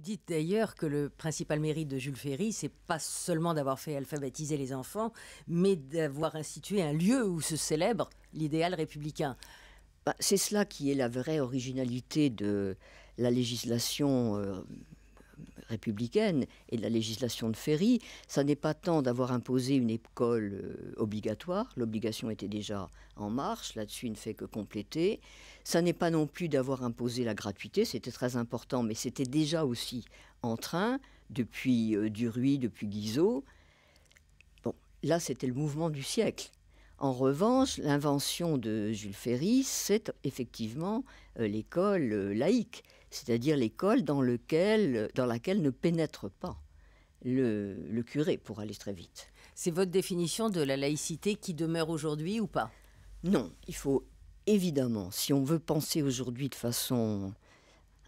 dites d'ailleurs que le principal mérite de Jules Ferry, c'est pas seulement d'avoir fait alphabétiser les enfants, mais d'avoir institué un lieu où se célèbre l'idéal républicain. Bah, c'est cela qui est la vraie originalité de la législation républicaine et de la législation de Ferry. Ça n'est pas tant d'avoir imposé une école obligatoire, l'obligation était déjà en marche, là-dessus il ne fait que compléter. Ça n'est pas non plus d'avoir imposé la gratuité, c'était très important, mais c'était déjà aussi en train, depuis Duruy, depuis Guizot. Bon, là c'était le mouvement du siècle. En revanche, l'invention de Jules Ferry, c'est effectivement l'école laïque, c'est-à-dire l'école dans laquelle ne pénètre pas le curé, pour aller très vite. C'est votre définition de la laïcité qui demeure aujourd'hui ou pas? Non, il faut évidemment, si on veut penser aujourd'hui de façon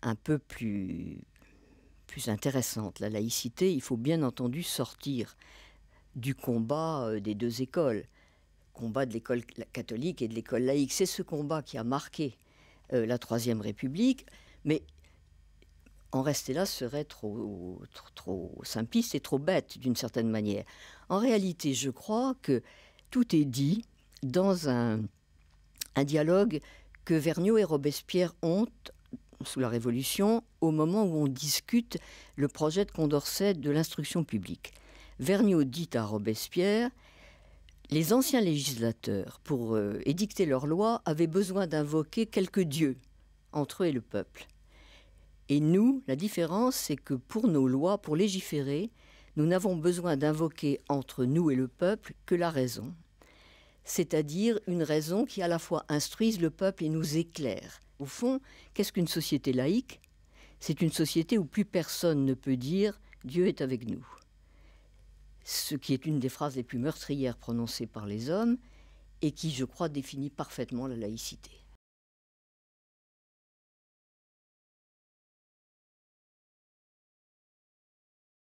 un peu plus intéressante la laïcité, il faut bien entendu sortir du combat des deux écoles. Combat de l'école catholique et de l'école laïque. C'est ce combat qui a marqué la Troisième République, mais en rester là serait trop simpliste et trop bête d'une certaine manière. En réalité, je crois que tout est dit dans un dialogue que Vergniaud et Robespierre ont sous la Révolution, au moment où on discute le projet de Condorcet de l'instruction publique. Vergniaud dit à Robespierre: les anciens législateurs, pour édicter leurs lois, avaient besoin d'invoquer quelques dieux entre eux et le peuple. Et nous, la différence, c'est que pour nos lois, pour légiférer, nous n'avons besoin d'invoquer entre nous et le peuple que la raison. C'est-à-dire une raison qui à la fois instruise le peuple et nous éclaire. Au fond, qu'est-ce qu'une société laïque? C'est une société où plus personne ne peut dire « Dieu est avec nous ». Ce qui est une des phrases les plus meurtrières prononcées par les hommes et qui, je crois, définit parfaitement la laïcité.